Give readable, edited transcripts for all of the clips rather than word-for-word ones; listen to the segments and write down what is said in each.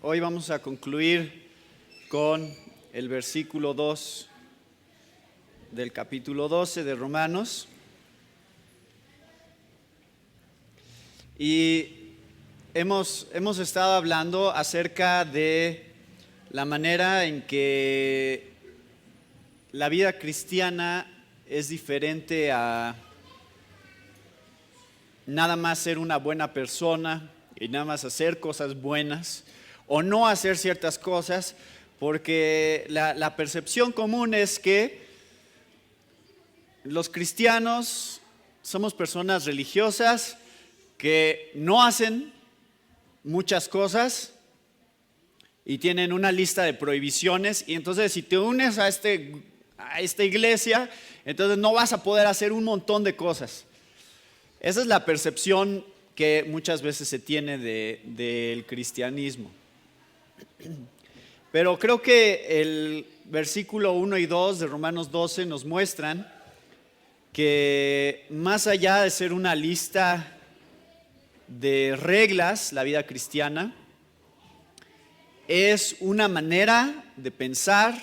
Hoy vamos a concluir con el versículo 2 del capítulo 12 de Romanos. Y hemos estado hablando acerca de la manera en que la vida cristiana es diferente a nada más ser una buena persona y nada más hacer cosas buenas o no hacer ciertas cosas, porque la percepción común es que los cristianos somos personas religiosas que no hacen muchas cosas y tienen una lista de prohibiciones, y entonces si te unes a esta iglesia, entonces no vas a poder hacer un montón de cosas. Esa es la percepción que muchas veces se tiene del cristianismo. Pero creo que el versículo 1 y 2 de Romanos 12 nos muestran que más allá de ser una lista de reglas, la vida cristiana es una manera de pensar,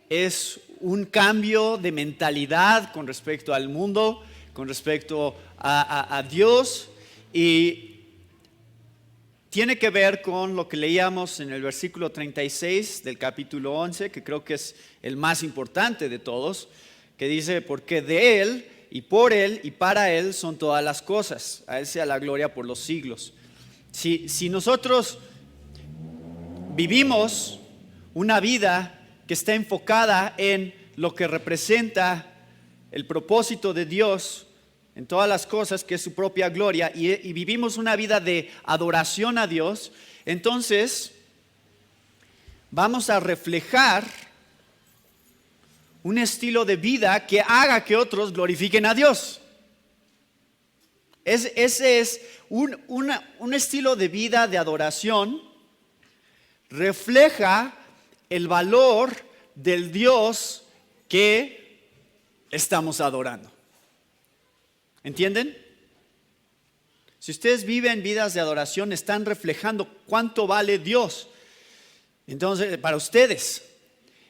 es un cambio de mentalidad con respecto al mundo, con respecto a Dios, y tiene que ver con lo que leíamos en el versículo 36 del capítulo 11, que creo que es el más importante de todos, que dice: porque de Él y por Él y para Él son todas las cosas, a Él sea la gloria por los siglos. Si nosotros vivimos una vida que está enfocada en lo que representa el propósito de Dios en todas las cosas, que es su propia gloria, y vivimos una vida de adoración a Dios, entonces vamos a reflejar un estilo de vida que haga que otros glorifiquen a Dios. Ese es un estilo de vida de adoración, refleja el valor del Dios que estamos adorando. ¿Entienden? Si ustedes viven vidas de adoración, están reflejando cuánto vale Dios. Entonces, para ustedes.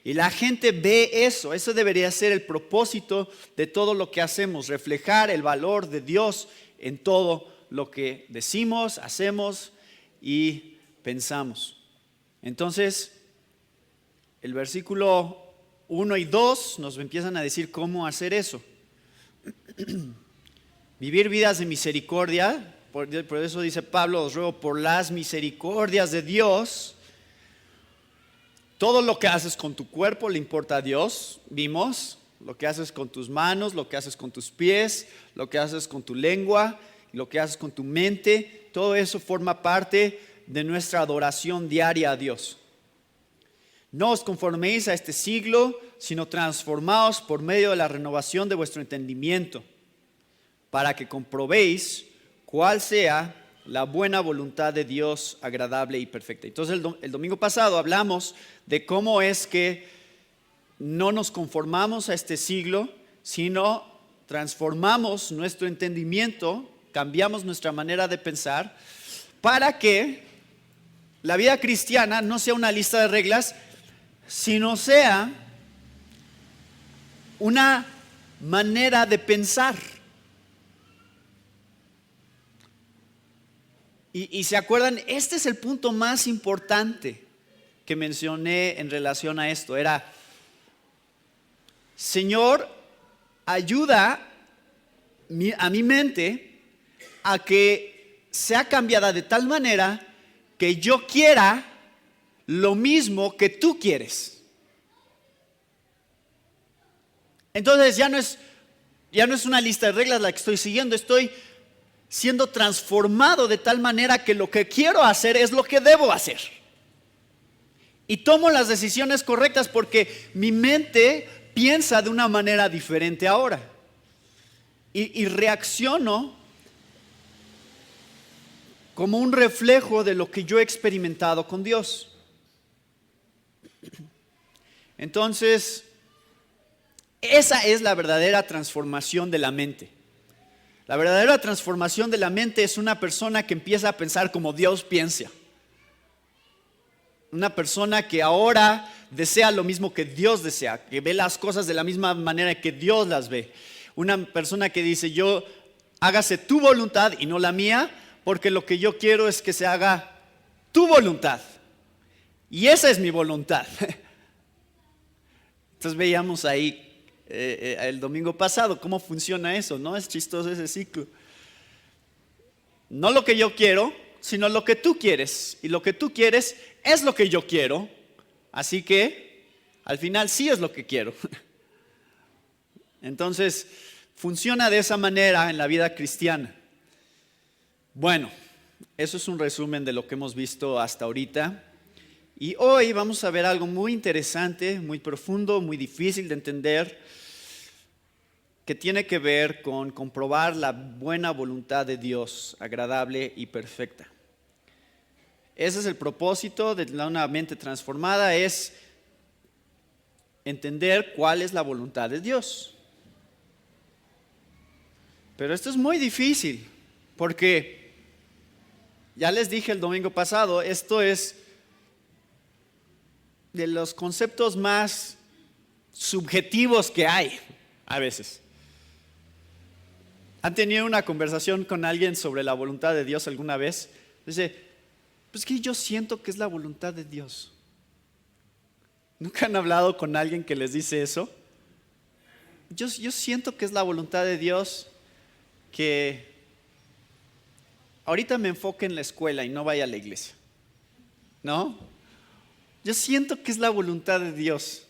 Y la gente ve eso. Eso debería ser el propósito de todo lo que hacemos. Reflejar el valor de Dios en todo lo que decimos, hacemos y pensamos. Entonces, el versículo 1 y 2 nos empiezan a decir cómo hacer eso. Vivir vidas de misericordia, por eso dice Pablo: os ruego por las misericordias de Dios. Todo lo que haces con tu cuerpo le importa a Dios, vimos. Lo que haces con tus manos, lo que haces con tus pies, lo que haces con tu lengua, lo que haces con tu mente, todo eso forma parte de nuestra adoración diaria a Dios. No os conforméis a este siglo, sino transformaos por medio de la renovación de vuestro entendimiento, para que comprobéis cuál sea la buena voluntad de Dios, agradable y perfecta. Entonces el domingo pasado hablamos de cómo es que no nos conformamos a este siglo, sino transformamos nuestro entendimiento, cambiamos nuestra manera de pensar, para que la vida cristiana no sea una lista de reglas, sino sea una manera de pensar. Y se acuerdan, este es el punto más importante que mencioné en relación a esto. Era: Señor, ayuda a mi mente a que sea cambiada de tal manera que yo quiera lo mismo que tú quieres. Entonces ya no es una lista de reglas la que estoy siguiendo, estoy siendo transformado de tal manera que lo que quiero hacer es lo que debo hacer. Y tomo las decisiones correctas porque mi mente piensa de una manera diferente ahora. Y reacciono como un reflejo de lo que yo he experimentado con Dios. Entonces, esa es la verdadera transformación de la mente. La verdadera transformación de la mente es una persona que empieza a pensar como Dios piensa. Una persona que ahora desea lo mismo que Dios desea, que ve las cosas de la misma manera que Dios las ve. Una persona que dice, hágase tu voluntad y no la mía, porque lo que yo quiero es que se haga tu voluntad. Y esa es mi voluntad. Entonces veíamos ahí el domingo pasado cómo funciona eso, ¿no? Es chistoso ese ciclo. No lo que yo quiero, sino lo que tú quieres. Y lo que tú quieres es lo que yo quiero. Así que al final sí es lo que quiero. Entonces funciona de esa manera en la vida cristiana. Bueno, eso es un resumen de lo que hemos visto hasta ahorita. Y hoy vamos a ver algo muy interesante, muy profundo, muy difícil de entender, que tiene que ver con comprobar la buena voluntad de Dios, agradable y perfecta. Ese es el propósito de una mente transformada, es entender cuál es la voluntad de Dios. Pero esto es muy difícil, porque ya les dije el domingo pasado, esto es de los conceptos más subjetivos que hay a veces. ¿Han tenido una conversación con alguien sobre la voluntad de Dios alguna vez? Dice, pues que yo siento que es la voluntad de Dios. ¿Nunca han hablado con alguien que les dice eso? Yo siento que es la voluntad de Dios que ahorita me enfoque en la escuela y no vaya a la iglesia. ¿No? Yo siento que es la voluntad de Dios.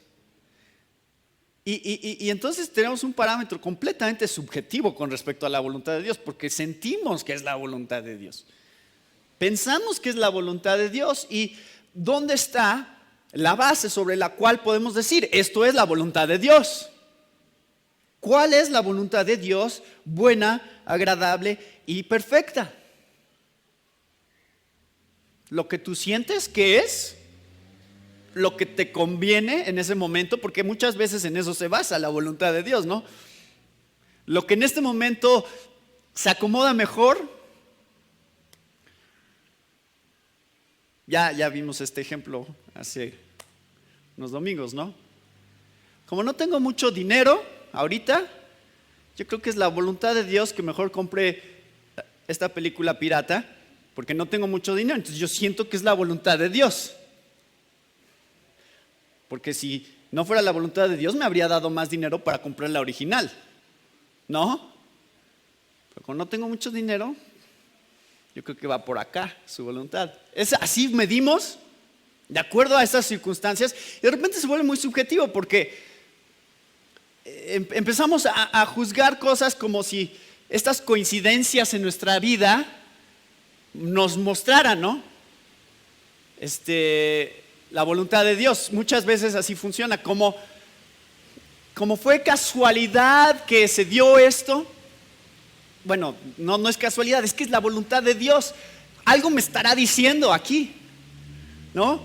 Y entonces tenemos un parámetro completamente subjetivo con respecto a la voluntad de Dios, porque sentimos que es la voluntad de Dios. Pensamos que es la voluntad de Dios. ¿Y dónde está la base sobre la cual podemos decir esto es la voluntad de Dios? ¿Cuál es la voluntad de Dios buena, agradable y perfecta? ¿Lo que tú sientes que es? ¿Lo que te conviene en ese momento? Porque muchas veces en eso se basa la voluntad de Dios, ¿no? Lo que en este momento se acomoda mejor. Ya vimos este ejemplo hace unos domingos, ¿no? Como no tengo mucho dinero ahorita, yo creo que es la voluntad de Dios que mejor compre esta película pirata, porque no tengo mucho dinero. Entonces yo siento que es la voluntad de Dios. Porque si no fuera la voluntad de Dios, me habría dado más dinero para comprar la original, ¿no? Pero como no tengo mucho dinero, yo creo que va por acá su voluntad. Así medimos de acuerdo a esas circunstancias y de repente se vuelve muy subjetivo porque empezamos a juzgar cosas como si estas coincidencias en nuestra vida nos mostraran, ¿no? La voluntad de Dios. Muchas veces así funciona, como fue casualidad que se dio esto. Bueno, no es casualidad, es que es la voluntad de Dios. Algo me estará diciendo aquí, ¿no?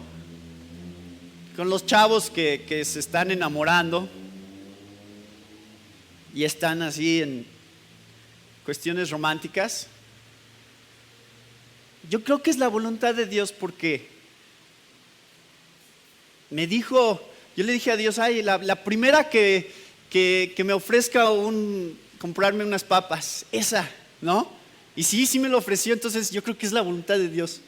Con los chavos que se están enamorando y están así en cuestiones románticas. Yo creo que es la voluntad de Dios porque yo le dije a Dios, la primera que me ofrezca comprarme unas papas, esa, ¿no? Y sí me lo ofreció, entonces yo creo que es la voluntad de Dios.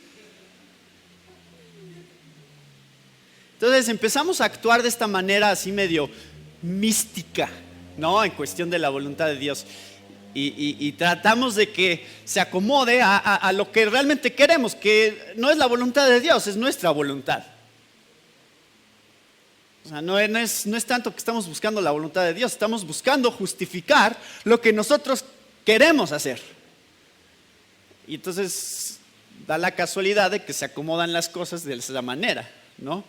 Entonces empezamos a actuar de esta manera así medio mística, ¿no? En cuestión de la voluntad de Dios. Y tratamos de que se acomode a lo que realmente queremos, que no es la voluntad de Dios, es nuestra voluntad. O sea, no es tanto que estamos buscando la voluntad de Dios, estamos buscando justificar lo que nosotros queremos hacer. Y entonces da la casualidad de que se acomodan las cosas de esa manera, ¿no?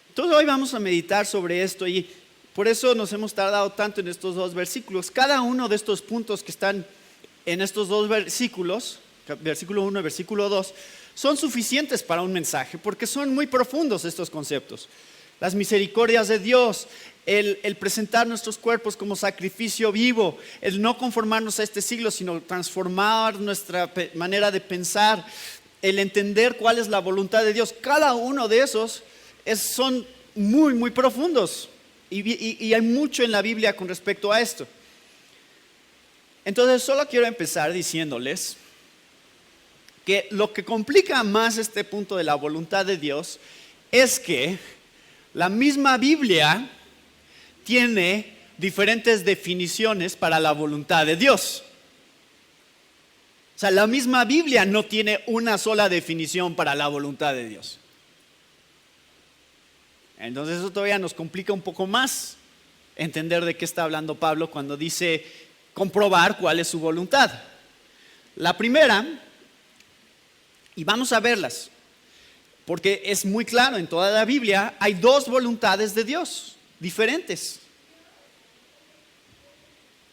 Entonces hoy vamos a meditar sobre esto y por eso nos hemos tardado tanto en estos dos versículos. Cada uno de estos puntos que están en estos dos versículos, versículo 1 y versículo 2, son suficientes para un mensaje porque son muy profundos estos conceptos. Las misericordias de Dios, el presentar nuestros cuerpos como sacrificio vivo, el no conformarnos a este siglo, sino transformar nuestra manera de pensar, el entender cuál es la voluntad de Dios. Cada uno de esos son muy, muy profundos y hay mucho en la Biblia con respecto a esto. Entonces, solo quiero empezar diciéndoles que lo que complica más este punto de la voluntad de Dios es que la misma Biblia tiene diferentes definiciones para la voluntad de Dios. O sea, la misma Biblia no tiene una sola definición para la voluntad de Dios. Entonces eso todavía nos complica un poco más entender de qué está hablando Pablo cuando dice comprobar cuál es su voluntad. La primera, y vamos a verlas, porque es muy claro en toda la Biblia, hay dos voluntades de Dios diferentes.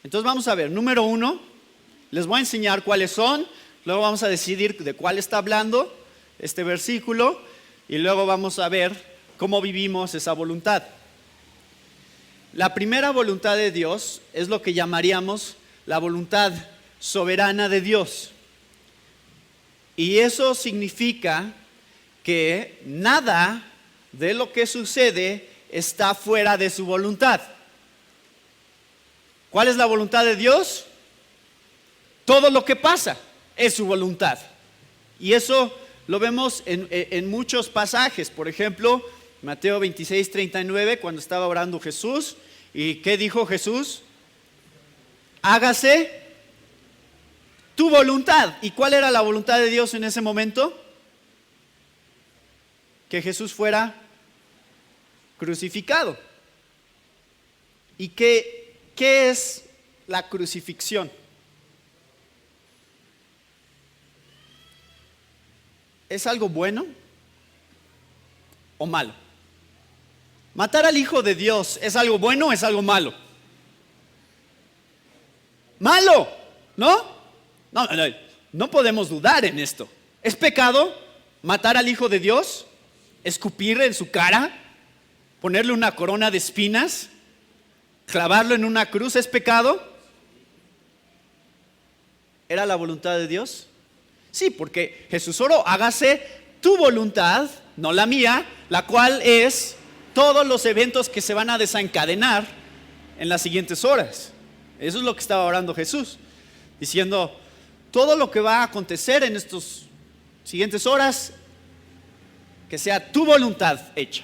Entonces vamos a ver, número 1, les voy a enseñar cuáles son, luego vamos a decidir de cuál está hablando este versículo y luego vamos a ver cómo vivimos esa voluntad. La primera voluntad de Dios es lo que llamaríamos la voluntad soberana de Dios. Y eso significa que nada de lo que sucede está fuera de su voluntad. ¿Cuál es la voluntad de Dios? Todo lo que pasa es su voluntad. Y eso lo vemos en muchos pasajes. Por ejemplo, Mateo 26:39, cuando estaba orando Jesús. ¿Y qué dijo Jesús? Hágase tu voluntad. ¿Y cuál era la voluntad de Dios en ese momento? Que Jesús fuera crucificado. ¿Y qué es la crucifixión? ¿Es algo bueno o malo? ¿Matar al Hijo de Dios es algo bueno o es algo malo? ¡Malo! ¿No? No podemos dudar en esto. ¿Es pecado matar al Hijo de Dios? ¿Escupirle en su cara? ¿Ponerle una corona de espinas? ¿Clavarlo en una cruz? ¿Es pecado? ¿Era la voluntad de Dios? Sí, porque Jesús oró, hágase tu voluntad, no la mía, la cual es todos los eventos que se van a desencadenar en las siguientes horas. Eso es lo que estaba orando Jesús, diciendo, todo lo que va a acontecer en estas siguientes horas, que sea tu voluntad hecha.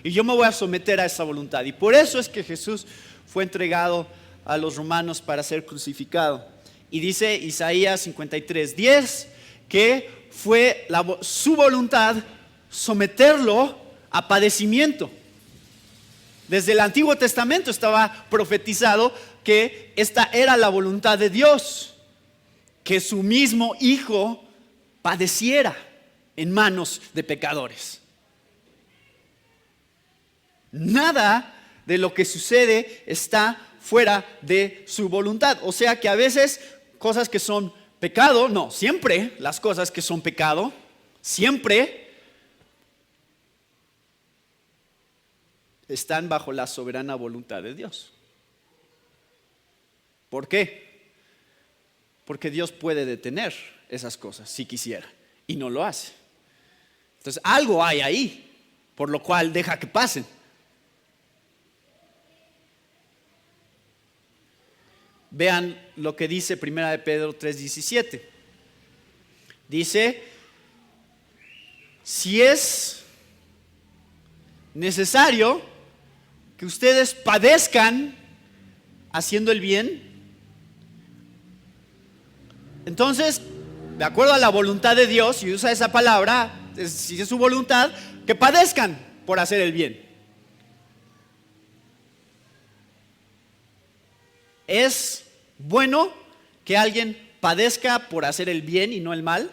Y yo me voy a someter a esa voluntad. Y por eso es que Jesús fue entregado a los romanos para ser crucificado. Y dice Isaías 53:10 que fue su voluntad someterlo a padecimiento. Desde el Antiguo Testamento estaba profetizado que esta era la voluntad de Dios, que su mismo Hijo padeciera en manos de pecadores. Nada de lo que sucede está fuera de su voluntad. O sea que a veces cosas que son pecado, no, siempre las cosas que son pecado, siempre están bajo la soberana voluntad de Dios. ¿Por qué? Porque Dios puede detener esas cosas si quisiera y no lo hace. Entonces algo hay ahí, por lo cual deja que pasen. Vean lo que dice 1 Pedro 3:17. Dice, si es necesario que ustedes padezcan haciendo el bien, entonces, de acuerdo a la voluntad de Dios, y usa esa palabra, si es su voluntad, que padezcan por hacer el bien. ¿Es bueno que alguien padezca por hacer el bien y no el mal?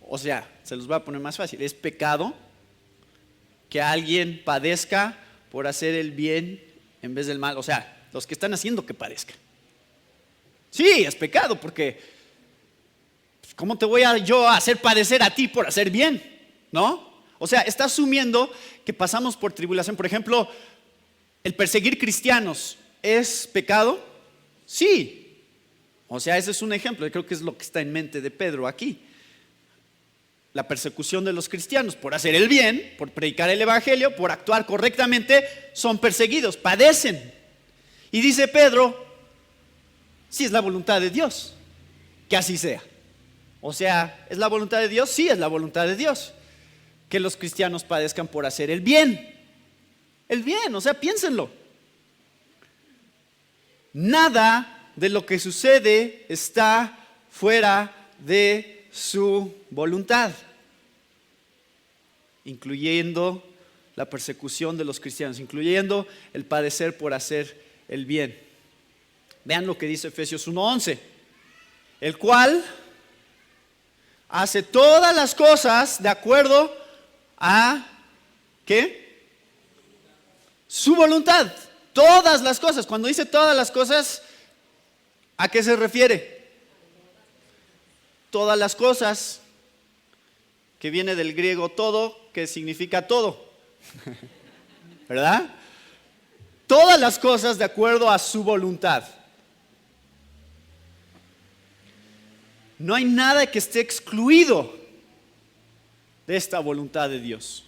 O sea, se los voy a poner más fácil. ¿Es pecado que alguien padezca por hacer el bien en vez del mal? O sea, los que están haciendo que padezcan. Sí, es pecado porque ¿cómo te voy yo a hacer padecer a ti por hacer bien? ¿No? O sea, está asumiendo que pasamos por tribulación. Por ejemplo, el perseguir cristianos, ¿es pecado? Sí. O sea, ese es un ejemplo, yo creo que es lo que está en mente de Pedro aquí. La persecución de los cristianos por hacer el bien, por predicar el evangelio, por actuar correctamente, son perseguidos, padecen. Y dice Pedro, sí es la voluntad de Dios, que así sea. O sea, ¿es la voluntad de Dios? Sí, es la voluntad de Dios, que los cristianos padezcan por hacer el bien. El bien, o sea, piénsenlo. Nada de lo que sucede está fuera de su voluntad, incluyendo la persecución de los cristianos, incluyendo el padecer por hacer el bien. Vean lo que dice Efesios 1:11, el cual hace todas las cosas de acuerdo a ¿qué? Su voluntad. Todas las cosas. Cuando dice todas las cosas, ¿a qué se refiere? Todas las cosas, que viene del griego todo, que significa todo. ¿Verdad? Todas las cosas de acuerdo a su voluntad. No hay nada que esté excluido de esta voluntad de Dios.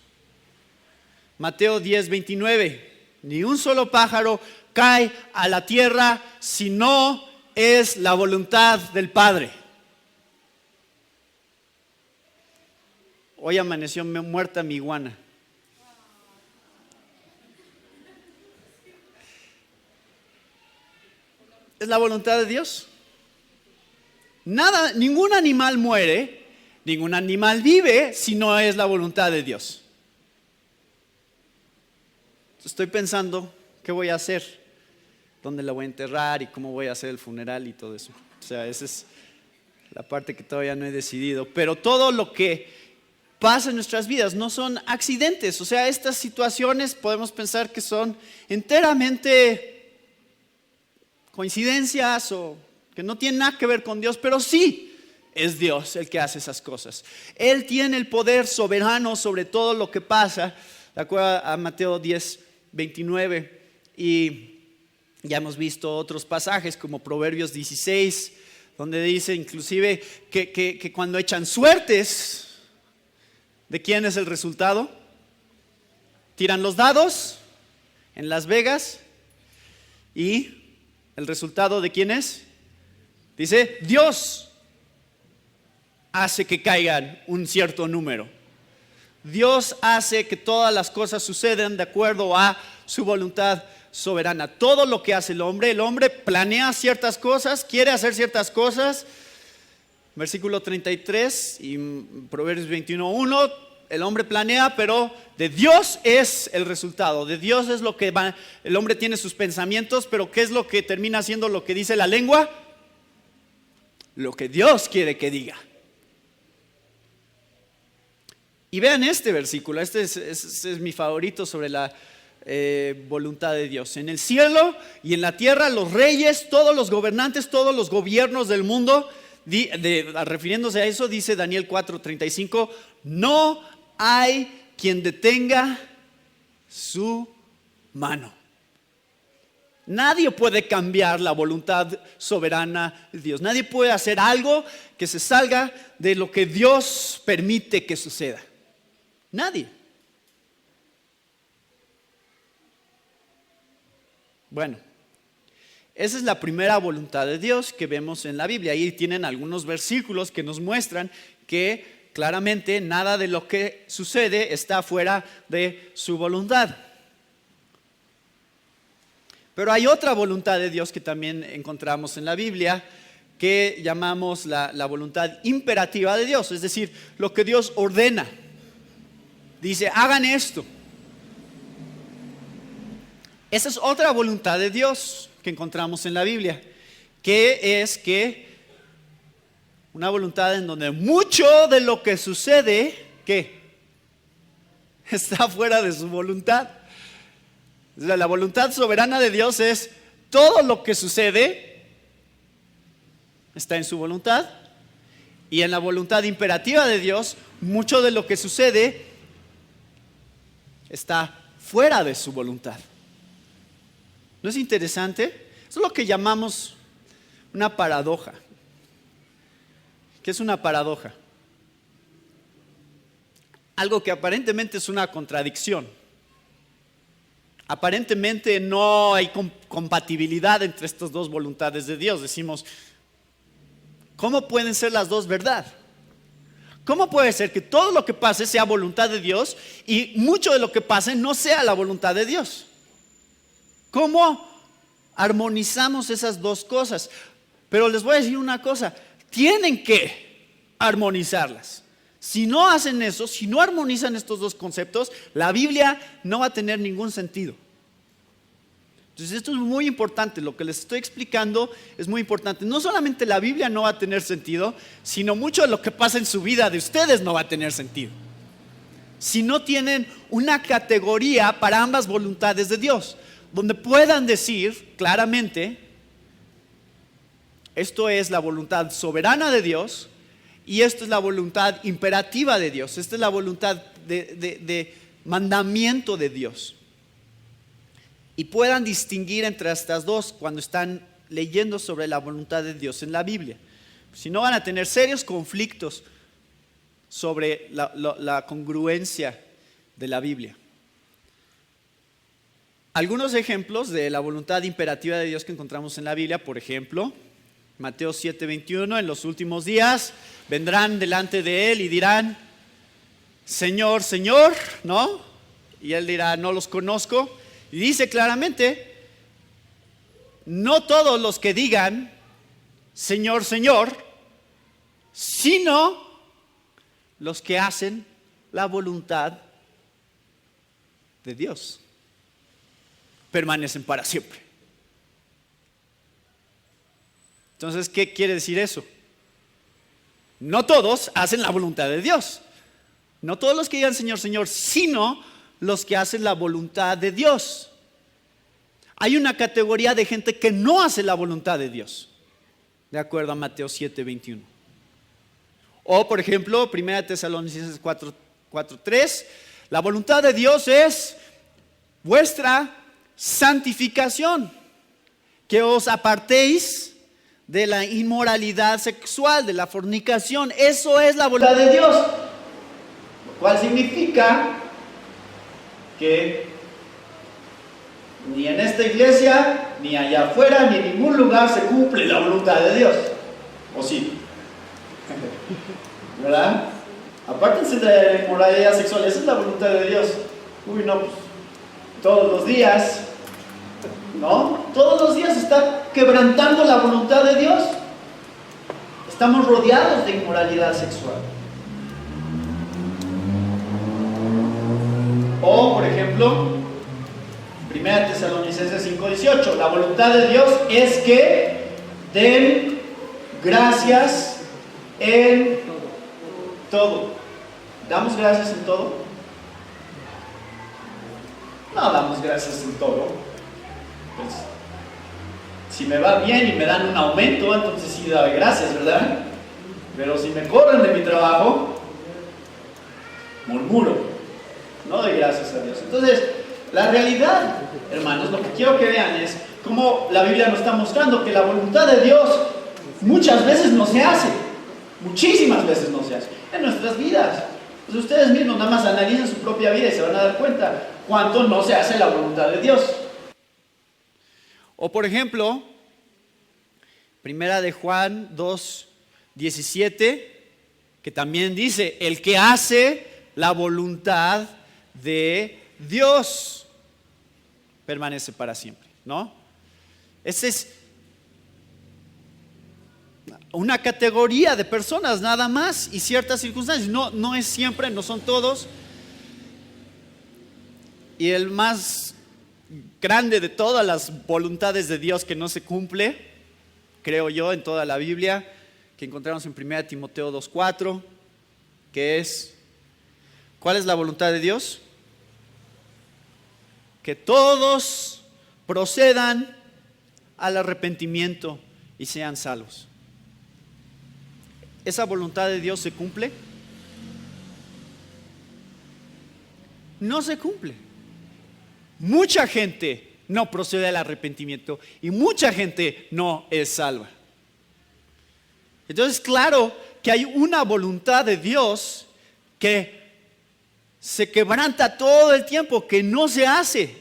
Mateo 10:29, ni un solo pájaro cae a la tierra si no es la voluntad del Padre. Hoy amaneció muerta mi iguana. ¿Es la voluntad de Dios? Nada, ningún animal muere, ningún animal vive si no es la voluntad de Dios. Estoy pensando, ¿qué voy a hacer? ¿Dónde la voy a enterrar? ¿Y cómo voy a hacer el funeral y todo eso? O sea, esa es la parte que todavía no he decidido. Pero todo lo que pasa en nuestras vidas no son accidentes. O sea, estas situaciones podemos pensar que son enteramente coincidencias o que no tienen nada que ver con Dios, pero sí es Dios el que hace esas cosas. Él tiene el poder soberano sobre todo lo que pasa, de acuerdo a Mateo 10:29, y ya hemos visto otros pasajes como Proverbios 16, donde dice inclusive que cuando echan suertes, ¿de quién es el resultado? Tiran los dados en Las Vegas y el resultado ¿de quién es? Dice, Dios hace que caigan un cierto número. Dios hace que todas las cosas sucedan de acuerdo a su voluntad soberana. Todo lo que hace el hombre planea ciertas cosas, quiere hacer ciertas cosas. Versículo 33 y Proverbios 21:1, el hombre planea, pero de Dios es el resultado. De Dios es lo que va. El hombre tiene sus pensamientos, pero ¿qué es lo que termina siendo lo que dice la lengua? Lo que Dios quiere que diga. Y vean este versículo, este es mi favorito sobre la voluntad de Dios. En el cielo y en la tierra, los reyes, todos los gobernantes, todos los gobiernos del mundo, refiriéndose a eso, dice Daniel 4:35, no hay quien detenga su mano. Nadie puede cambiar la voluntad soberana de Dios. Nadie puede hacer algo que se salga de lo que Dios permite que suceda. Nadie. Bueno, esa es la primera voluntad de Dios que vemos en la Biblia. Ahí tienen algunos versículos que nos muestran que claramente nada de lo que sucede está fuera de su voluntad. Pero hay otra voluntad de Dios que también encontramos en la Biblia, que llamamos la voluntad imperativa de Dios, es decir, lo que Dios ordena. Dice, hagan esto. Esa es otra voluntad de Dios que encontramos en la Biblia, que es que una voluntad en donde mucho de lo que sucede, ¿qué? Está fuera de su voluntad. La voluntad soberana de Dios es todo lo que sucede está en su voluntad, y en la voluntad imperativa de Dios, mucho de lo que sucede está fuera de su voluntad. ¿No es interesante? Eso es lo que llamamos una paradoja. ¿Qué es una paradoja? Algo que aparentemente es una contradicción. Aparentemente no hay compatibilidad entre estas dos voluntades de Dios. Decimos, ¿cómo pueden ser las dos verdad? ¿Cómo puede ser que todo lo que pase sea voluntad de Dios y mucho de lo que pase no sea la voluntad de Dios? ¿Cómo armonizamos esas dos cosas? Pero les voy a decir una cosa, tienen que armonizarlas. Si no hacen eso, si no armonizan estos dos conceptos, la Biblia no va a tener ningún sentido. Entonces esto es muy importante, lo que les estoy explicando es muy importante. No solamente la Biblia no va a tener sentido, sino mucho de lo que pasa en su vida de ustedes no va a tener sentido. Si no tienen una categoría para ambas voluntades de Dios, donde puedan decir claramente, esto es la voluntad soberana de Dios y esto es la voluntad imperativa de Dios, esta es la voluntad de mandamiento de Dios. Y puedan distinguir entre estas dos cuando están leyendo sobre la voluntad de Dios en la Biblia. Si no, van a tener serios conflictos sobre la congruencia de la Biblia. Algunos ejemplos de la voluntad imperativa de Dios que encontramos en la Biblia, por ejemplo, Mateo 7:21, en los últimos días vendrán delante de Él y dirán, Señor, Señor, ¿no? Y Él dirá, no los conozco. Y dice claramente, no todos los que digan, Señor, Señor, sino los que hacen la voluntad de Dios, permanecen para siempre. Entonces, ¿qué quiere decir eso? No todos hacen la voluntad de Dios. No todos los que digan Señor, Señor, sino los que hacen la voluntad de Dios. Hay una categoría de gente que no hace la voluntad de Dios, de acuerdo a Mateo 7:21. O, por ejemplo, 1 Tesalonicenses 4:3, la voluntad de Dios es vuestra santificación, que os apartéis de la inmoralidad sexual, de la fornicación. Eso es la voluntad de Dios, lo cual significa que ni en esta iglesia, ni allá afuera, ni en ningún lugar se cumple la voluntad de Dios. ¿O sí? ¿Verdad? Apártense de la inmoralidad sexual, esa es la voluntad de Dios. Uy, no, pues, todos los días, ¿no? Todos los días está quebrantando la voluntad de Dios. Estamos rodeados de inmoralidad sexual. O, por ejemplo, 1 Tesalonicenses 5:18, la voluntad de Dios es que den gracias en todo. ¿Damos gracias en todo? No damos gracias en todo. Pues, si me va bien y me dan un aumento, entonces sí doy gracias, ¿verdad? Pero si me corren de mi trabajo, murmuro. No doy gracias a Dios. Entonces, la realidad, hermanos, lo que quiero que vean es cómo la Biblia nos está mostrando que la voluntad de Dios muchas veces no se hace. Muchísimas veces no se hace en nuestras vidas. Pues ustedes mismos nada más analicen su propia vida y se van a dar cuenta cuánto no se hace la voluntad de Dios. O por ejemplo, 1 de Juan 2:17, que también dice, el que hace la voluntad de Dios permanece para siempre, ¿no? Esa es una categoría de personas nada más y ciertas circunstancias. No es siempre, no son todos. Y el más grande de todas las voluntades de Dios que no se cumple, creo yo, en toda la Biblia, que encontramos en 1 Timoteo 2:4, que es, ¿cuál es la voluntad de Dios? Que todos procedan al arrepentimiento y sean salvos. ¿Esa voluntad de Dios se cumple? No se cumple. Mucha gente no procede al arrepentimiento y mucha gente no es salva. Entonces, claro que hay una voluntad de Dios que se quebranta todo el tiempo, que no se hace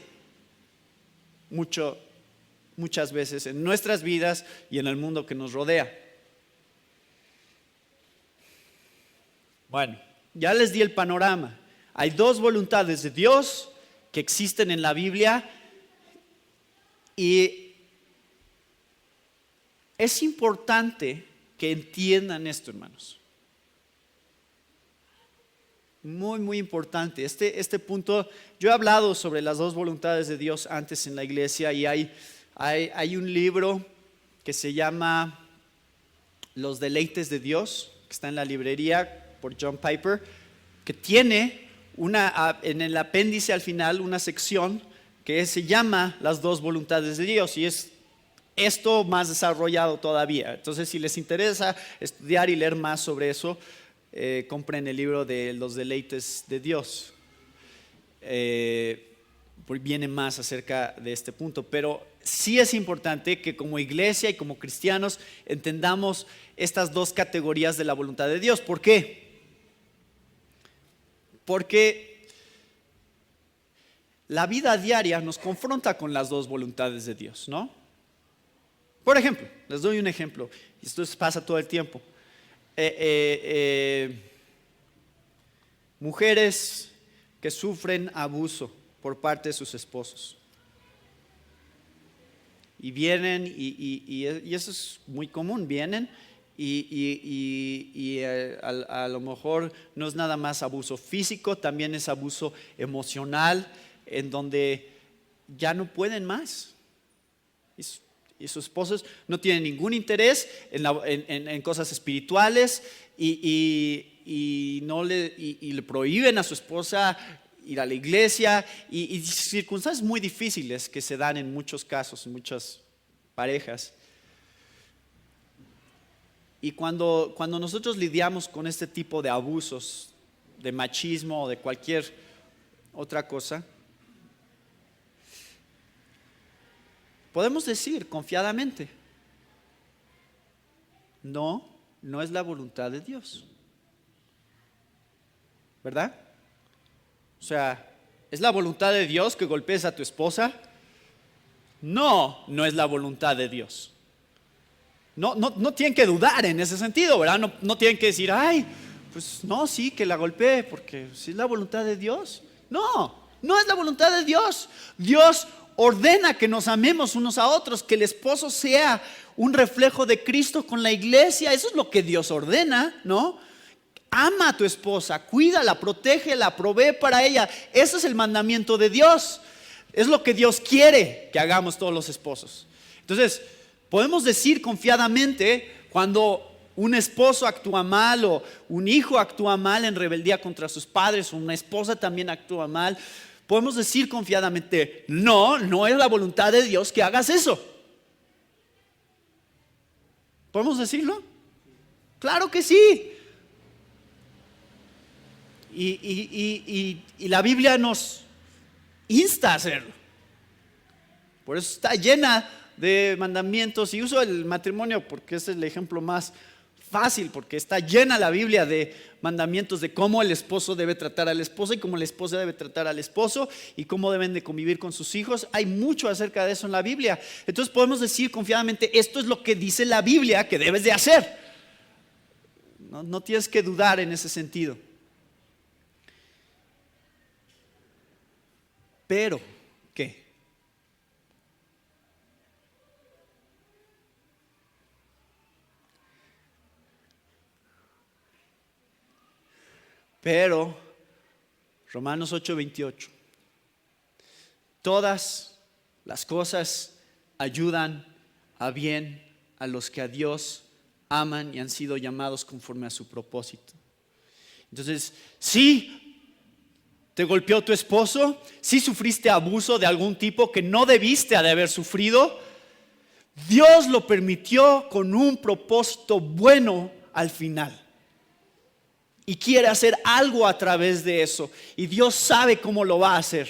muchas veces en nuestras vidas y en el mundo que nos rodea. Bueno, ya les di el panorama. Hay dos voluntades de Dios que existen en la Biblia y es importante que entiendan esto, hermanos. Muy, muy importante. Este punto, yo he hablado sobre las dos voluntades de Dios antes en la iglesia y hay un libro que se llama Los Deleites de Dios, que está en la librería por John Piper, que tiene en el apéndice al final una sección que se llama Las dos voluntades de Dios y es esto más desarrollado todavía. Entonces, si les interesa estudiar y leer más sobre eso, compren el libro de Los Deleites de Dios. Viene más acerca de este punto, pero sí es importante que como iglesia y como cristianos entendamos estas dos categorías de la voluntad de Dios. ¿Por qué? Porque la vida diaria nos confronta con las dos voluntades de Dios, ¿no? Por ejemplo, les doy un ejemplo, y esto pasa todo el tiempo. Mujeres que sufren abuso por parte de sus esposos. Y vienen, y eso es muy común, vienen y a lo mejor no es nada más abuso físico, también es abuso emocional, en donde ya no pueden más. Y sus esposos no tienen ningún interés en cosas espirituales y le prohíben a su esposa ir a la iglesia y circunstancias muy difíciles que se dan en muchos casos, en muchas parejas. Y cuando nosotros lidiamos con este tipo de abusos, de machismo o de cualquier otra cosa, podemos decir confiadamente, no es la voluntad de Dios. ¿Verdad? O sea, ¿es la voluntad de Dios que golpees a tu esposa? No es la voluntad de Dios. No tienen que dudar en ese sentido, ¿verdad? No tienen que decir, ay, pues no, sí, que la golpee, porque si es la voluntad de Dios. No es la voluntad de Dios. Dios ordena que nos amemos unos a otros, que el esposo sea un reflejo de Cristo con la iglesia. Eso es lo que Dios ordena, ¿no? Ama a tu esposa, cuídala, protégela, provee para ella. Ese es el mandamiento de Dios. Es lo que Dios quiere que hagamos todos los esposos. Entonces, podemos decir confiadamente cuando un esposo actúa mal o un hijo actúa mal en rebeldía contra sus padres o una esposa también actúa mal, podemos decir confiadamente, no es la voluntad de Dios que hagas eso. ¿Podemos decirlo? Claro que sí. Y la Biblia nos insta a hacerlo. Por eso está llena de mandamientos, y uso el matrimonio porque es el ejemplo más fácil, porque está llena la Biblia de mandamientos de cómo el esposo debe tratar a la esposa y cómo la esposa debe tratar al esposo y cómo deben de convivir con sus hijos. Hay mucho acerca de eso en la Biblia. Entonces podemos decir confiadamente, esto es lo que dice la Biblia que debes de hacer. No tienes que dudar en ese sentido. Pero, ¿qué? Pero, Romanos 8:28, todas las cosas ayudan a bien a los que a Dios aman y han sido llamados conforme a su propósito. Entonces, sí, te golpeó tu esposo, sí sufriste abuso de algún tipo que no debiste de haber sufrido, Dios lo permitió con un propósito bueno al final. Y quiere hacer algo a través de eso. Y Dios sabe cómo lo va a hacer.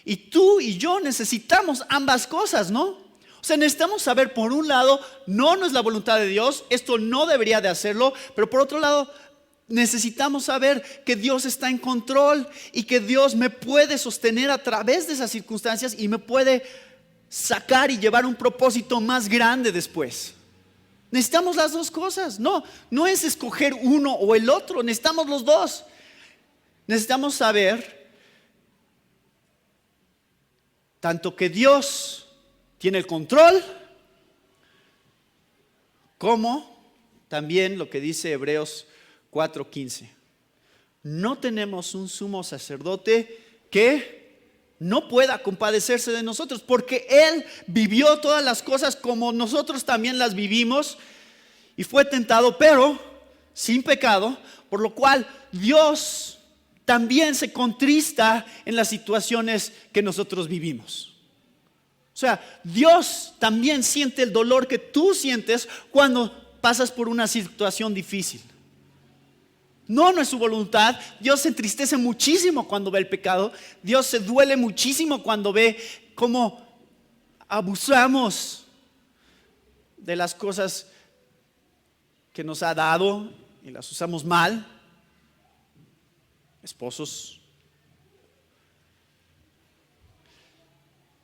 Y tú y yo necesitamos ambas cosas, ¿no? O sea, necesitamos saber, por un lado, no es la voluntad de Dios, esto no debería de hacerlo, pero por otro lado, necesitamos saber que Dios está en control y que Dios me puede sostener a través de esas circunstancias y me puede sacar y llevar un propósito más grande después. Necesitamos las dos cosas. No es escoger uno o el otro, necesitamos los dos. Necesitamos saber tanto que Dios tiene el control, como también lo que dice Hebreos 4:15. No tenemos un sumo sacerdote que no pueda compadecerse de nosotros, porque Él vivió todas las cosas como nosotros también las vivimos y fue tentado, pero sin pecado, por lo cual Dios también se contrista en las situaciones que nosotros vivimos. O sea, Dios también siente el dolor que tú sientes cuando pasas por una situación difícil. No es su voluntad. Dios se entristece muchísimo cuando ve el pecado. Dios se duele muchísimo cuando ve cómo abusamos de las cosas que nos ha dado y las usamos mal. Esposos,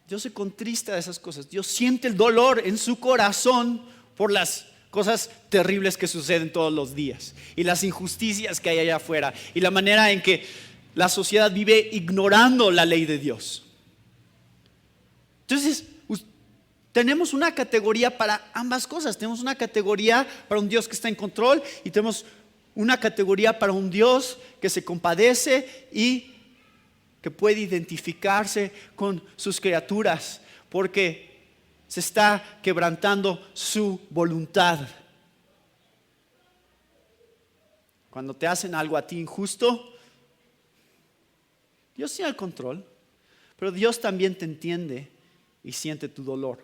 Dios se contrista de esas cosas. Dios siente el dolor en su corazón por las cosas terribles que suceden todos los días y las injusticias que hay allá afuera y la manera en que la sociedad vive ignorando la ley de Dios. Entonces, tenemos una categoría para ambas cosas. Tenemos una categoría para un Dios que está en control y tenemos una categoría para un Dios que se compadece y que puede identificarse con sus criaturas, porque se está quebrantando su voluntad. Cuando te hacen algo a ti injusto, Dios tiene el control, pero Dios también te entiende y siente tu dolor.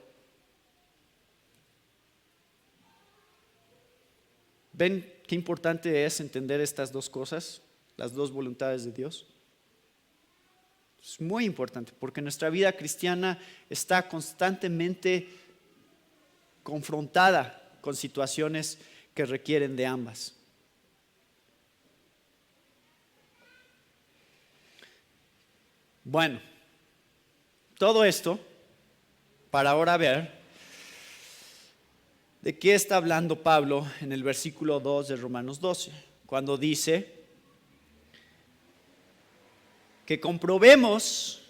¿Ven qué importante es entender estas dos cosas, las dos voluntades de Dios? Es muy importante porque nuestra vida cristiana está constantemente confrontada con situaciones que requieren de ambas. Bueno, todo esto para ahora ver de qué está hablando Pablo en el versículo 2 de Romanos 12, cuando dice que comprobemos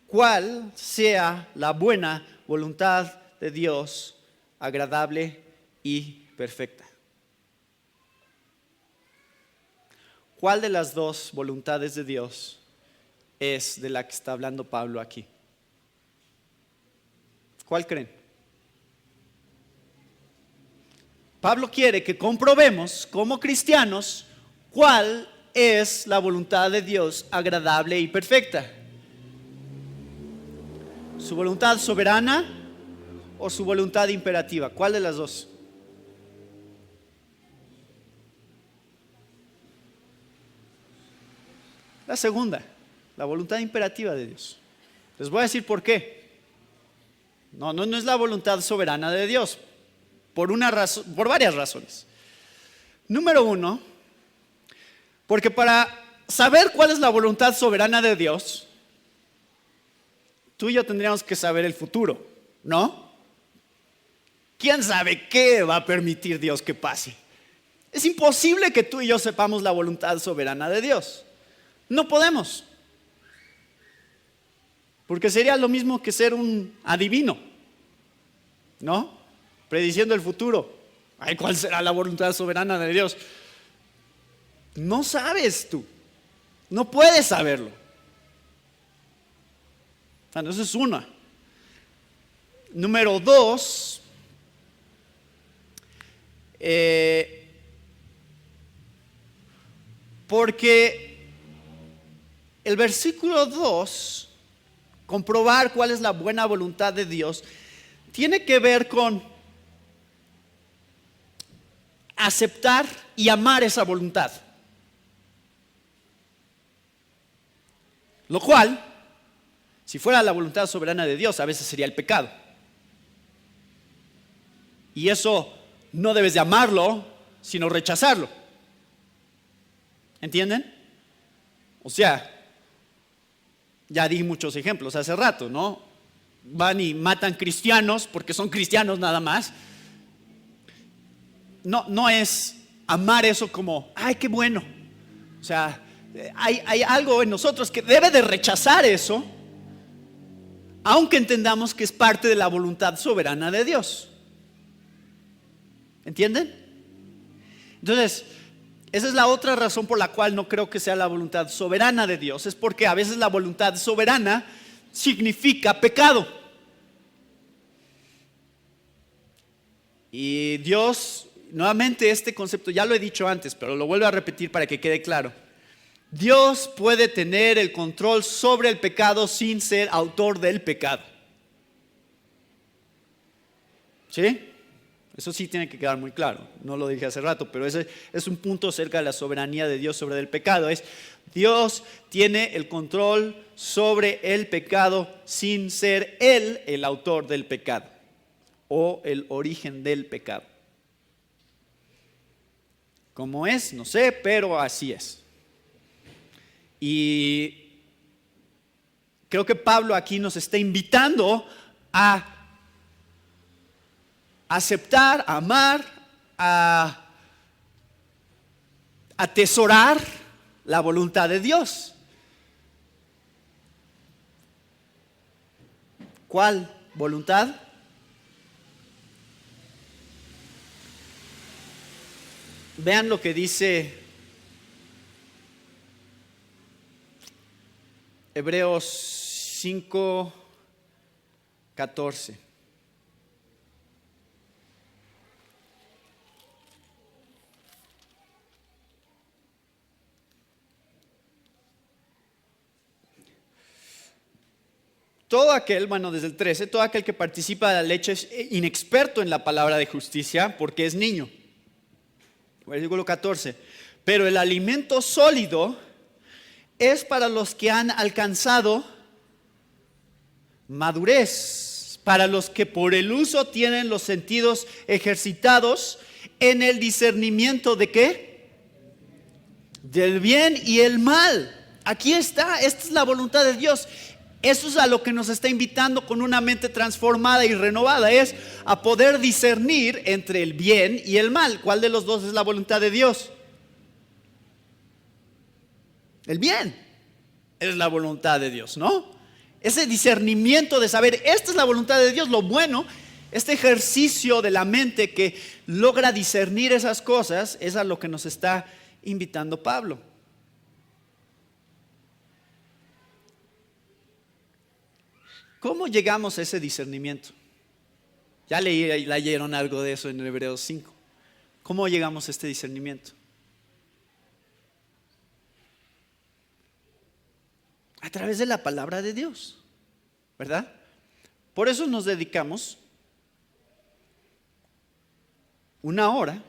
cuál sea la buena voluntad de Dios, agradable y perfecta. ¿Cuál de las dos voluntades de Dios es de la que está hablando Pablo aquí? ¿Cuál creen? Pablo quiere que comprobemos como cristianos cuál es la voluntad de Dios agradable y perfecta. ¿Su voluntad soberana o su voluntad imperativa? ¿Cuál de las dos? La segunda, la voluntad imperativa de Dios. Les voy a decir por qué. No es la voluntad soberana de Dios, por varias razones. Número uno, porque para saber cuál es la voluntad soberana de Dios, tú y yo tendríamos que saber el futuro, ¿no? ¿Quién sabe qué va a permitir Dios que pase? Es imposible que tú y yo sepamos la voluntad soberana de Dios. No podemos. Porque sería lo mismo que ser un adivino, ¿no? Prediciendo el futuro. Ay, ¿cuál será la voluntad soberana de Dios? No sabes tú. No puedes saberlo. Bueno, eso es una. Número dos, porque el versículo 2, comprobar cuál es la buena voluntad de Dios, tiene que ver con aceptar y amar esa voluntad. Lo cual, si fuera la voluntad soberana de Dios, a veces sería el pecado. Y eso no debes de amarlo, sino rechazarlo. ¿Entienden? O sea, ya di muchos ejemplos hace rato, ¿no? Van y matan cristianos porque son cristianos nada más. No es amar eso como, ay, qué bueno. O sea, hay algo en nosotros que debe de rechazar eso, aunque entendamos que es parte de la voluntad soberana de Dios. ¿Entienden? Entonces, esa es la otra razón por la cual no creo que sea la voluntad soberana de Dios. Es porque a veces la voluntad soberana significa pecado. Y Dios, nuevamente este concepto ya lo he dicho antes, pero lo vuelvo a repetir para que quede claro. Dios puede tener el control sobre el pecado sin ser autor del pecado. ¿Sí? Eso sí tiene que quedar muy claro. No lo dije hace rato, pero ese es un punto acerca de la soberanía de Dios sobre el pecado. Dios tiene el control sobre el pecado sin ser Él el autor del pecado o el origen del pecado. ¿Cómo es? No sé, pero así es. Y creo que Pablo aquí nos está invitando a aceptar, a amar, a atesorar la voluntad de Dios. ¿Cuál voluntad? Vean lo que dice Hebreos 5:14. Todo aquel, bueno, desde el 13, todo aquel que participa de la leche es inexperto en la palabra de justicia porque es niño. Versículo 14. Pero el alimento sólido es para los que han alcanzado madurez, para los que por el uso tienen los sentidos ejercitados en el discernimiento de ¿qué? Del bien y el mal. Aquí está, esta es la voluntad de Dios. Eso es a lo que nos está invitando con una mente transformada y renovada, es a poder discernir entre el bien y el mal. ¿Cuál de los dos es la voluntad de Dios? El bien es la voluntad de Dios, ¿no? Ese discernimiento de saber, esta es la voluntad de Dios, lo bueno, este ejercicio de la mente que logra discernir esas cosas, es a lo que nos está invitando Pablo. ¿Cómo llegamos a ese discernimiento? Ya leyeron algo de eso en Hebreos 5. ¿Cómo llegamos a este discernimiento? A través de la palabra de Dios, ¿verdad? Por eso nos dedicamos una hora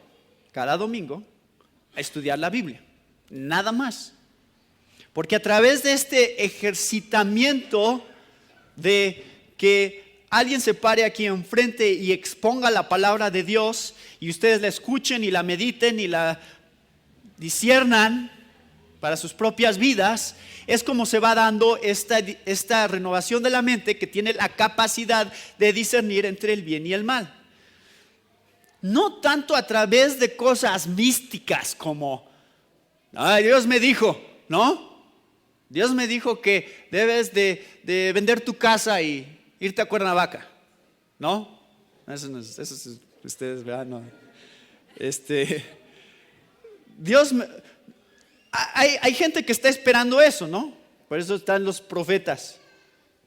cada domingo a estudiar la Biblia, nada más. Porque a través de este ejercitamiento de que alguien se pare aquí enfrente y exponga la palabra de Dios y ustedes la escuchen y la mediten y la disciernan para sus propias vidas, es como se va dando esta renovación de la mente que tiene la capacidad de discernir entre el bien y el mal. No tanto a través de cosas místicas como, ay, Dios me dijo, ¿no? Dios me dijo que debes de vender tu casa y irte a Cuernavaca, ¿no? Eso es ustedes vean, no. Hay gente que está esperando eso, ¿no? Por eso están los profetas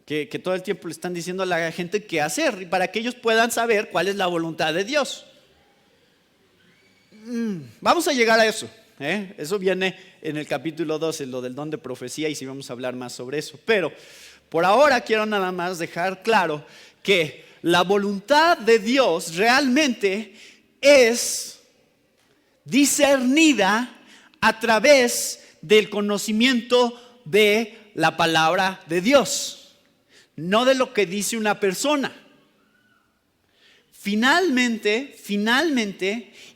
que todo el tiempo le están diciendo a la gente qué hacer y para que ellos puedan saber cuál es la voluntad de Dios. Vamos a llegar a eso. Eso viene en el capítulo 12, lo del don de profecía, y sí vamos a hablar más sobre eso. Pero por ahora quiero nada más dejar claro que la voluntad de Dios realmente es discernida a través del conocimiento de la palabra de Dios, no de lo que dice una persona. finalmente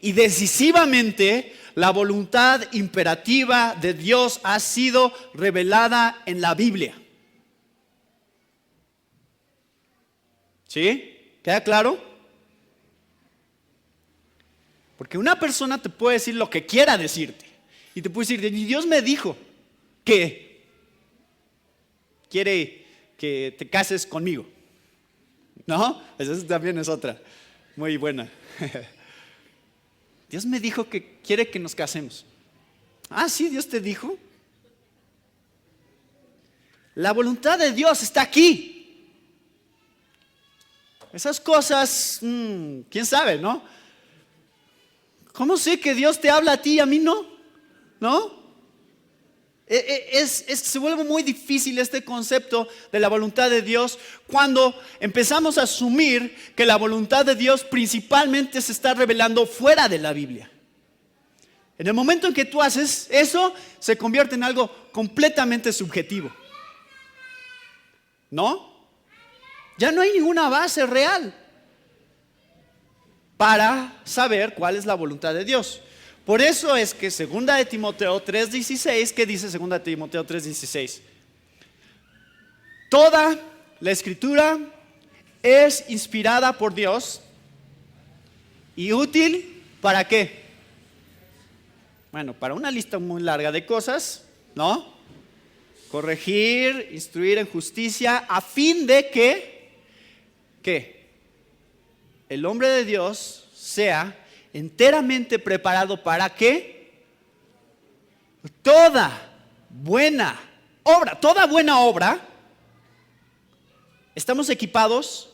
y decisivamente, la voluntad imperativa de Dios ha sido revelada en la Biblia. ¿Sí? ¿Queda claro? Porque una persona te puede decir lo que quiera decirte. Y te puede decir, Dios me dijo que quiere que te cases conmigo. ¿No? Esa también es otra. Muy buena. Dios me dijo que quiere que nos casemos. Ah, sí, Dios te dijo. La voluntad de Dios está aquí. Esas cosas, quién sabe, ¿no? ¿Cómo sé que Dios te habla a ti y a mí no? ¿No? Se vuelve muy difícil este concepto de la voluntad de Dios cuando empezamos a asumir que la voluntad de Dios principalmente se está revelando fuera de la Biblia. En el momento en que tú haces eso, se convierte en algo completamente subjetivo. ¿No? Ya no hay ninguna base real para saber cuál es la voluntad de Dios. Por eso es que 2 de Timoteo 3:16, ¿qué dice 2 de Timoteo 3:16? Toda la escritura es inspirada por Dios y útil ¿para qué? Bueno, para una lista muy larga de cosas, ¿no? Corregir, instruir en justicia, a fin de que el hombre de Dios sea enteramente preparado para qué? Toda buena obra, estamos equipados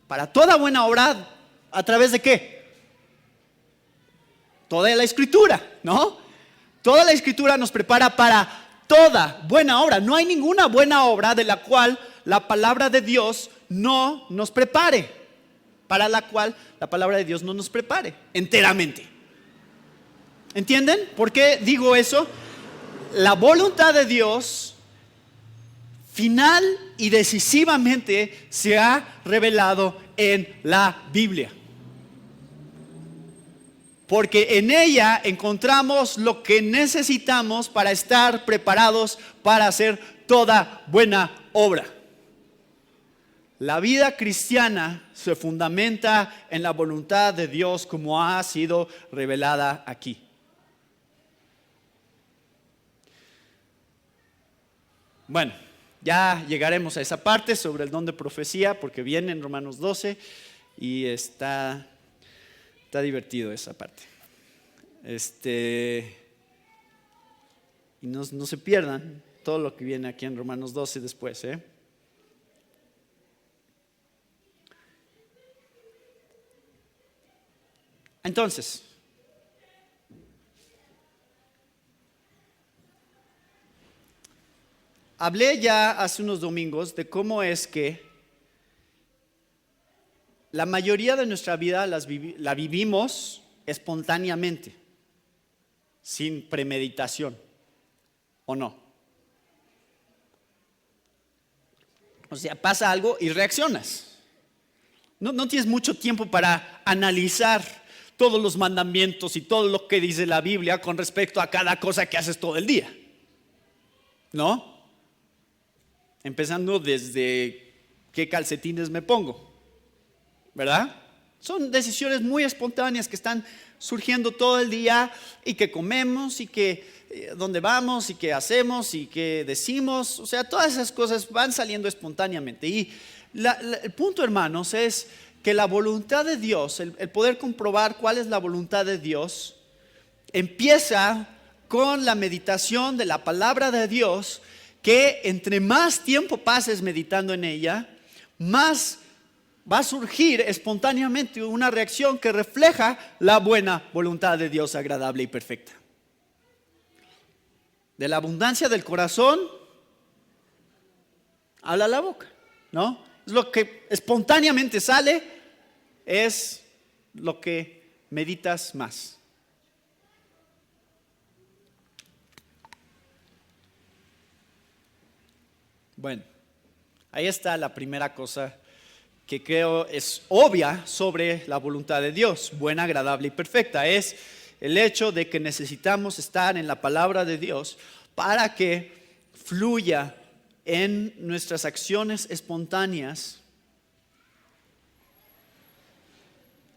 para toda buena obra, ¿a través de qué? Toda la escritura, ¿no? Toda la escritura nos prepara para toda buena obra. No hay ninguna buena obra de la cual la palabra de Dios no nos prepare. Para la cual la palabra de Dios no nos prepare enteramente. ¿Entienden por qué digo eso? La voluntad de Dios final y decisivamente se ha revelado en la Biblia. Porque en ella encontramos lo que necesitamos para estar preparados para hacer toda buena obra. La vida cristiana se fundamenta en la voluntad de Dios como ha sido revelada aquí. Bueno, ya llegaremos a esa parte sobre el don de profecía porque viene en Romanos 12 y está divertido esa parte. Y no se pierdan todo lo que viene aquí en Romanos 12 después, Entonces, hablé ya hace unos domingos de cómo es que la mayoría de nuestra vida la vivimos espontáneamente, sin premeditación, ¿o no? O sea, pasa algo y reaccionas. No tienes mucho tiempo para analizar todos los mandamientos y todo lo que dice la Biblia con respecto a cada cosa que haces todo el día, ¿no? Empezando desde qué calcetines me pongo, ¿verdad? Son decisiones muy espontáneas que están surgiendo todo el día y que comemos y que dónde vamos y qué hacemos y qué decimos. O sea, todas esas cosas van saliendo espontáneamente. Y el punto, hermanos, es que la voluntad de Dios, el poder comprobar cuál es la voluntad de Dios, empieza con la meditación de la palabra de Dios, que entre más tiempo pases meditando en ella, más va a surgir espontáneamente una reacción que refleja la buena voluntad de Dios agradable y perfecta. De la abundancia del corazón habla la boca, ¿no? Es lo que espontáneamente sale, es lo que meditas más. Bueno, ahí está la primera cosa que creo es obvia sobre la voluntad de Dios, buena, agradable y perfecta. Es el hecho de que necesitamos estar en la palabra de Dios para que fluya en nuestras acciones espontáneas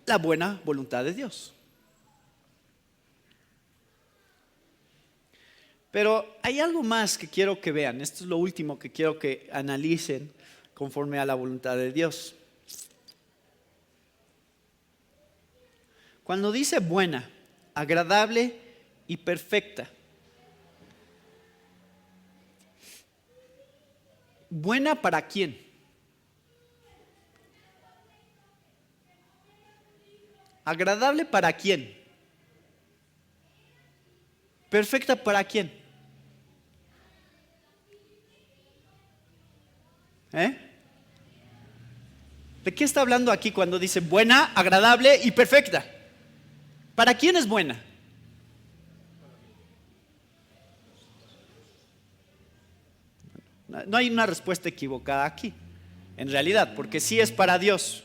la buena voluntad de Dios. Pero hay algo más que quiero que vean. Esto es lo último que quiero que analicen conforme a la voluntad de Dios. Cuando dice buena, agradable y perfecta, ¿buena para quién? ¿Agradable para quién? ¿Perfecta para quién? ¿De qué está hablando aquí cuando dice buena, agradable y perfecta? ¿Para quién es buena? No hay una respuesta equivocada aquí, en realidad, porque sí es para Dios.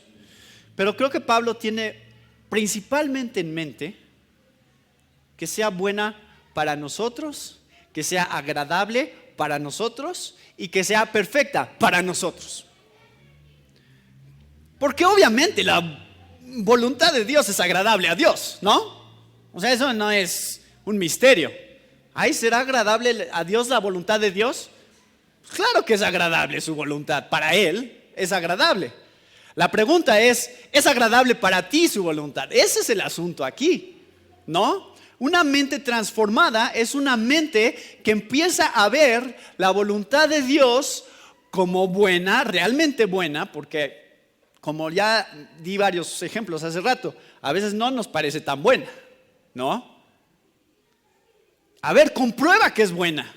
Pero creo que Pablo tiene principalmente en mente que sea buena para nosotros, que sea agradable para nosotros y que sea perfecta para nosotros. Porque obviamente la voluntad de Dios es agradable a Dios, ¿no? O sea, eso no es un misterio. ¿Ay, será agradable a Dios la voluntad de Dios? Claro que es agradable su voluntad, para Él es agradable. La pregunta es agradable para ti su voluntad? Ese es el asunto aquí, ¿no? Una mente transformada es una mente que empieza a ver la voluntad de Dios como buena, realmente buena, porque como ya di varios ejemplos hace rato, a veces no nos parece tan buena, ¿no? A ver, comprueba que es buena,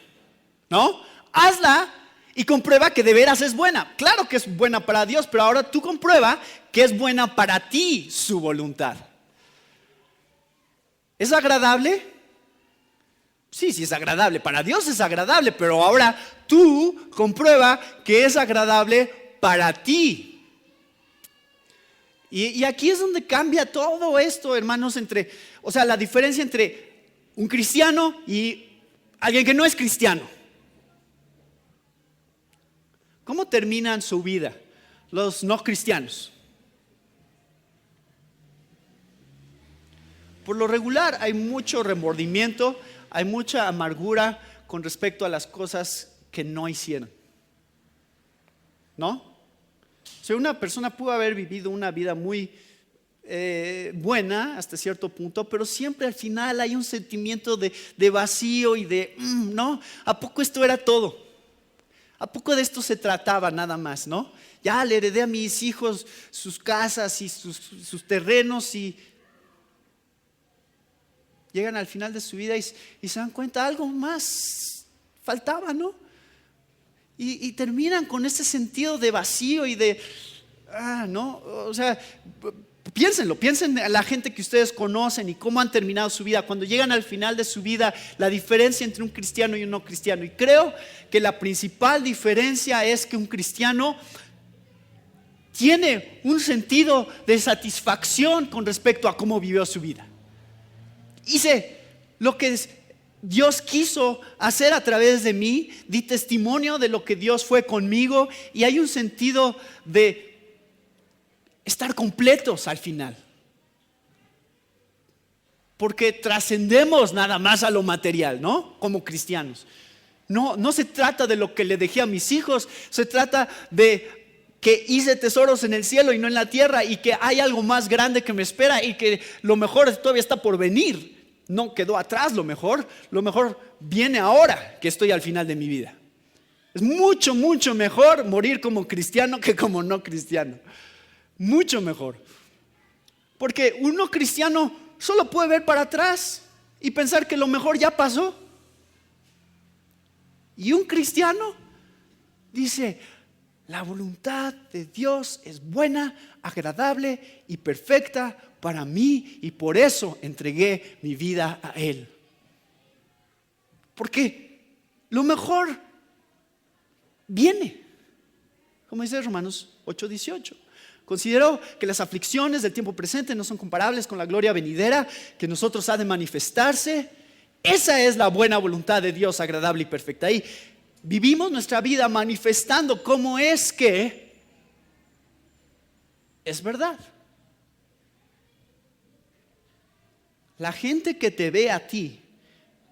¿no? Hazla y comprueba que de veras es buena. Claro que es buena para Dios, pero ahora tú comprueba que es buena para ti su voluntad. ¿Es agradable? Sí, sí es agradable. Para Dios es agradable, pero ahora tú comprueba que es agradable para ti. Y aquí es donde cambia todo esto, hermanos, o sea, la diferencia entre un cristiano y alguien que no es cristiano. ¿Cómo terminan su vida los no cristianos? Por lo regular hay mucho remordimiento, hay mucha amargura con respecto a las cosas que no hicieron, ¿no? O sea, una persona pudo haber vivido una vida muy buena hasta cierto punto, pero siempre al final hay un sentimiento de vacío y de, ¿no? ¿A poco esto era todo? ¿A poco de esto se trataba nada más, no? Ya le heredé a mis hijos sus casas y sus terrenos y llegan al final de su vida y se dan cuenta algo más faltaba, ¿no? Y terminan con ese sentido de vacío y de, ¿no? O sea, piensen en la gente que ustedes conocen y cómo han terminado su vida. Cuando llegan al final de su vida, la diferencia entre un cristiano y un no cristiano. Y creo que la principal diferencia es que un cristiano tiene un sentido de satisfacción con respecto a cómo vivió su vida. Hice lo que Dios quiso hacer a través de mí, di testimonio de lo que Dios fue conmigo y hay un sentido de estar completos al final. Porque trascendemos nada más a lo material, ¿no? Como cristianos. No se trata de lo que le dejé a mis hijos, se trata de que hice tesoros en el cielo y no en la tierra y que hay algo más grande que me espera y que lo mejor todavía está por venir. No quedó atrás lo mejor viene ahora que estoy al final de mi vida. Es mucho, mucho mejor morir como cristiano que como no cristiano. Mucho mejor. Porque un no cristiano solo puede ver para atrás y pensar que lo mejor ya pasó. Y un cristiano dice, la voluntad de Dios es buena, agradable y perfecta para mí y por eso entregué mi vida a Él. Porque lo mejor viene, como dice Romanos 8:18. Considero que las aflicciones del tiempo presente no son comparables con la gloria venidera que en nosotros ha de manifestarse. Esa es la buena voluntad de Dios, agradable y perfecta. Y vivimos nuestra vida manifestando cómo es que es verdad. La gente que te ve a ti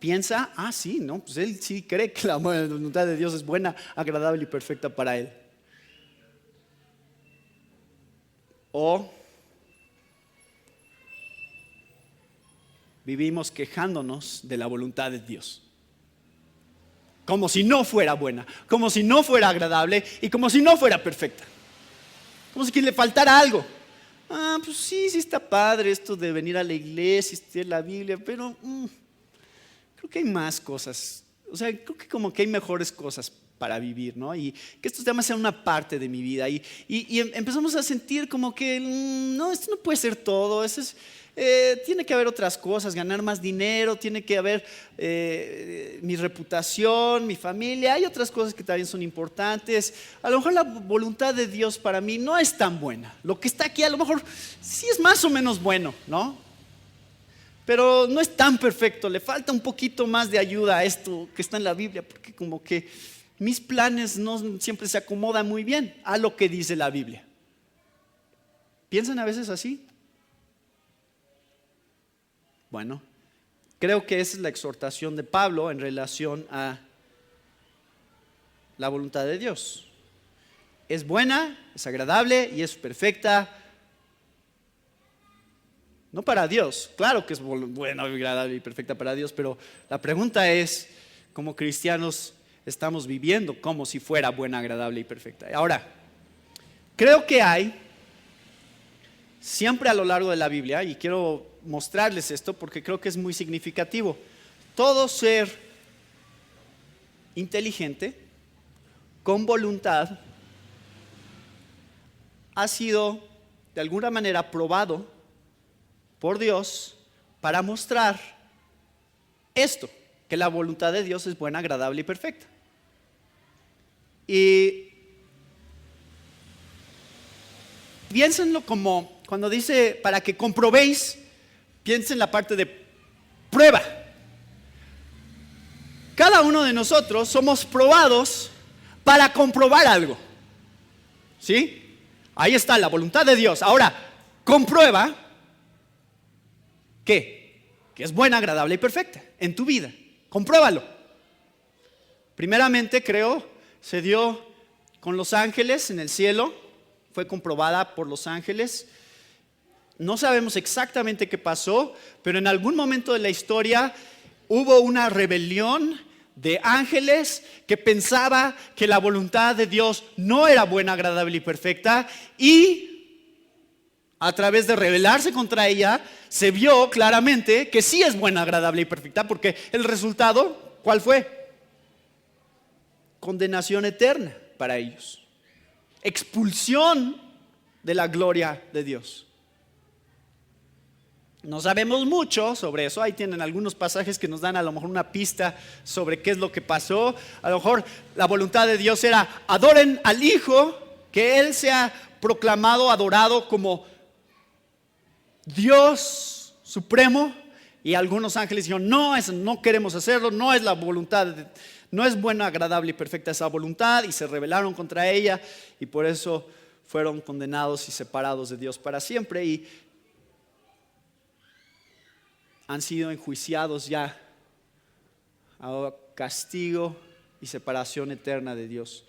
piensa, sí, no, pues él sí cree que la buena voluntad de Dios es buena, agradable y perfecta para él. O vivimos quejándonos de la voluntad de Dios, como si no fuera buena, como si no fuera agradable y como si no fuera perfecta, como si que le faltara algo. Pues sí está padre esto de venir a la iglesia, estudiar la Biblia, pero creo que hay más cosas. O sea, creo que como que hay mejores cosas para vivir, ¿no? Y que estos temas sean una parte de mi vida. Y empezamos a sentir como que no, esto no puede ser todo. Eso es, tiene que haber otras cosas, ganar más dinero, tiene que haber mi reputación, mi familia. Hay otras cosas que también son importantes. A lo mejor la voluntad de Dios para mí no es tan buena. Lo que está aquí a lo mejor sí es más o menos bueno, ¿no? Pero no es tan perfecto. Le falta un poquito más de ayuda a esto que está en la Biblia, porque como que mis planes no siempre se acomodan muy bien a lo que dice la Biblia. ¿Piensan a veces así? Bueno, creo que esa es la exhortación de Pablo en relación a la voluntad de Dios. Es buena, es agradable y es perfecta. No para Dios, claro que es buena, agradable y perfecta para Dios, pero la pregunta es, como cristianos, estamos viviendo como si fuera buena, agradable y perfecta. Ahora, creo que hay siempre a lo largo de la Biblia, y quiero mostrarles esto porque creo que es muy significativo, todo ser inteligente, con voluntad, ha sido de alguna manera probado por Dios para mostrar esto, que la voluntad de Dios es buena, agradable y perfecta. Y piénsenlo como cuando dice para que comprobéis, piensen la parte de prueba. Cada uno de nosotros somos probados para comprobar algo. ¿Sí? Ahí está la voluntad de Dios. Ahora, comprueba ¿qué? Que es buena, agradable y perfecta en tu vida. Compruébalo. Primeramente, creo, se dio con los ángeles en el cielo, fue comprobada por los ángeles. No sabemos exactamente qué pasó, pero en algún momento de la historia hubo una rebelión de ángeles que pensaba que la voluntad de Dios no era buena, agradable y perfecta, y a través de rebelarse contra ella, se vio claramente que sí es buena, agradable y perfecta, porque el resultado, ¿cuál fue? Condenación eterna para ellos, expulsión de la gloria de Dios. No sabemos mucho sobre eso. Ahí tienen algunos pasajes que nos dan a lo mejor una pista sobre qué es lo que pasó. A lo mejor la voluntad de Dios era adoren al Hijo, que Él sea proclamado, adorado como Dios supremo. Y algunos ángeles dijeron, no queremos hacerlo, no es la voluntad, no es buena, agradable y perfecta esa voluntad, y se rebelaron contra ella, y por eso fueron condenados y separados de Dios para siempre, y han sido enjuiciados ya a castigo y separación eterna de Dios.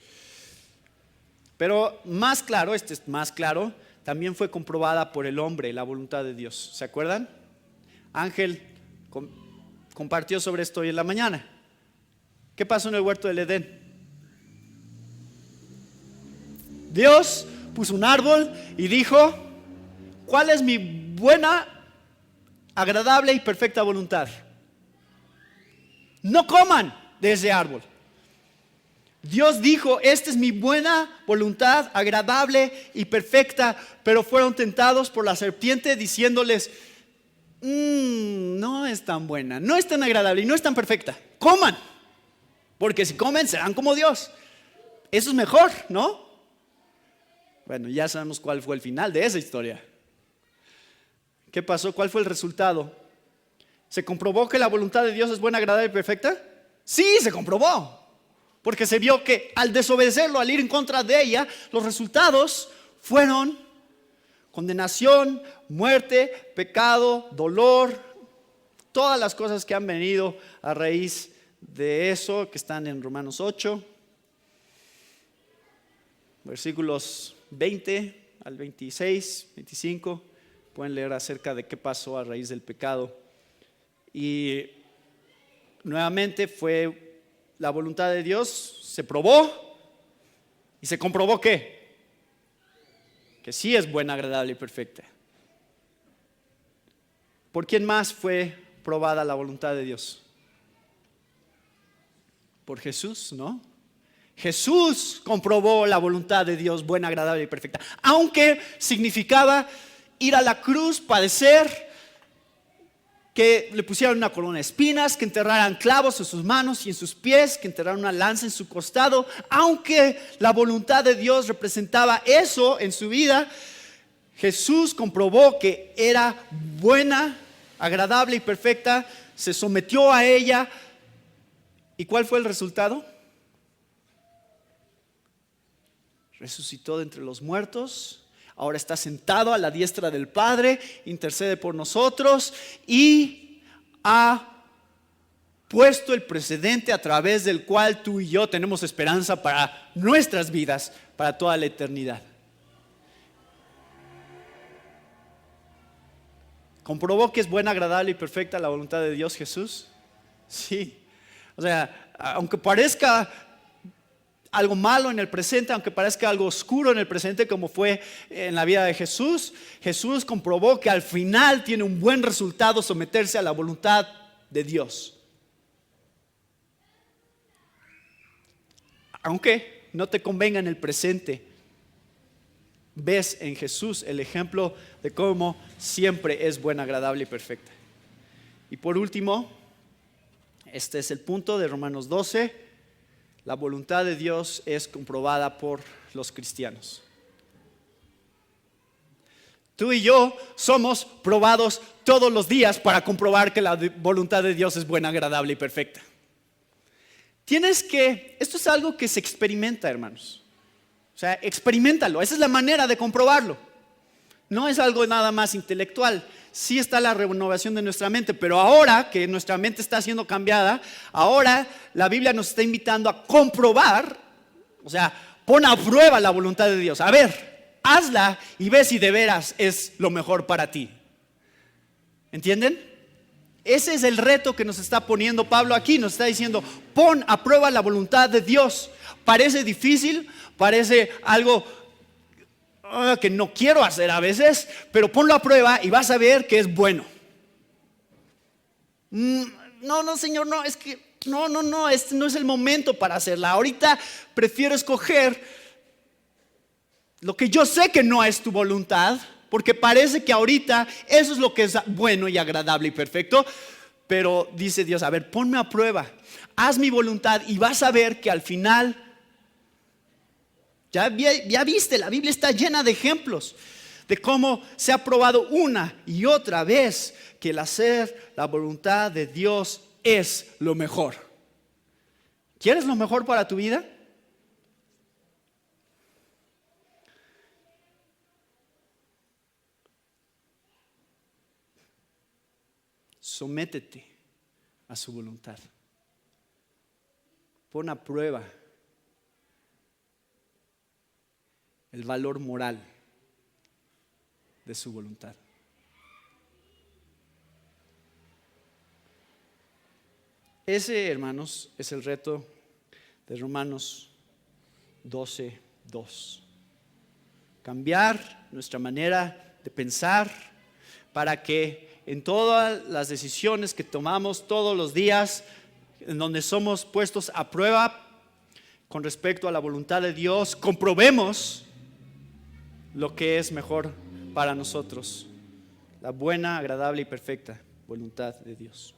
Pero más claro, también fue comprobada por el hombre la voluntad de Dios. ¿Se acuerdan? Ángel compartió sobre esto hoy en la mañana. ¿Qué pasó en el huerto del Edén? Dios puso un árbol y dijo, ¿cuál es mi buena, agradable y perfecta voluntad? No coman de ese árbol. Dios dijo, esta es mi buena voluntad, agradable y perfecta, pero fueron tentados por la serpiente diciéndoles, no es tan buena, no es tan agradable y no es tan perfecta. Coman, porque si comen serán como Dios. Eso es mejor, ¿no? Bueno, ya sabemos cuál fue el final de esa historia. ¿Qué pasó? ¿Cuál fue el resultado? ¿Se comprobó que la voluntad de Dios es buena, agradable y perfecta? Sí, se comprobó. Porque se vio que al desobedecerlo, al ir en contra de ella, los resultados fueron condenación, muerte, pecado, dolor, todas las cosas que han venido a raíz de eso, que están en Romanos 8, versículos 20 al 26, 25. Pueden leer acerca de qué pasó a raíz del pecado. Y nuevamente fue la voluntad de Dios, se probó y se comprobó que sí es buena, agradable y perfecta. ¿Por quién más fue probada la voluntad de Dios? Por Jesús, ¿no? Jesús comprobó la voluntad de Dios buena, agradable y perfecta, aunque significaba ir a la cruz, padecer, que le pusieran una corona de espinas, que enterraran clavos en sus manos y en sus pies, que enterraran una lanza en su costado. Aunque la voluntad de Dios representaba eso en su vida, Jesús comprobó que era buena, agradable y perfecta, se sometió a ella. ¿Y cuál fue el resultado? Resucitó de entre los muertos. Ahora está sentado a la diestra del Padre, intercede por nosotros y ha puesto el precedente a través del cual tú y yo tenemos esperanza para nuestras vidas, para toda la eternidad. ¿Comprobó que es buena, agradable y perfecta la voluntad de Dios Jesús? Sí. O sea, aunque parezca algo malo en el presente, aunque parezca algo oscuro en el presente como fue en la vida de Jesús, Jesús comprobó que al final tiene un buen resultado someterse a la voluntad de Dios. Aunque no te convenga en el presente, ves en Jesús el ejemplo de cómo siempre es buena, agradable y perfecta. Y por último, este es el punto de Romanos 12. La voluntad de Dios es comprobada por los cristianos. Tú y yo somos probados todos los días para comprobar que la voluntad de Dios es buena, agradable y perfecta. Esto es algo que se experimenta, hermanos. O sea, experiméntalo, esa es la manera de comprobarlo. No es algo nada más intelectual. Sí está la renovación de nuestra mente, pero ahora que nuestra mente está siendo cambiada, ahora la Biblia nos está invitando a comprobar, o sea, pon a prueba la voluntad de Dios. A ver, hazla y ve si de veras es lo mejor para ti. ¿Entienden? Ese es el reto que nos está poniendo Pablo aquí. Nos está diciendo, pon a prueba la voluntad de Dios. Parece difícil, parece algo que no quiero hacer a veces, pero ponlo a prueba y vas a ver que es bueno. No, Señor, no, es que no, este no es el momento para hacerla. Ahorita prefiero escoger lo que yo sé que no es tu voluntad, porque parece que ahorita eso es lo que es bueno y agradable y perfecto. Pero dice Dios, a ver, ponme a prueba, haz mi voluntad y vas a ver que al final, ya viste, la Biblia está llena de ejemplos de cómo se ha probado una y otra vez que el hacer la voluntad de Dios es lo mejor. ¿Quieres lo mejor para tu vida? Sométete a su voluntad. Pon a prueba el valor moral de su voluntad. Ese, hermanos, es el reto de Romanos 12:2. Cambiar nuestra manera de pensar para que en todas las decisiones que tomamos todos los días, en donde somos puestos a prueba con respecto a la voluntad de Dios, comprobemos lo que es mejor para nosotros, la buena, agradable y perfecta voluntad de Dios.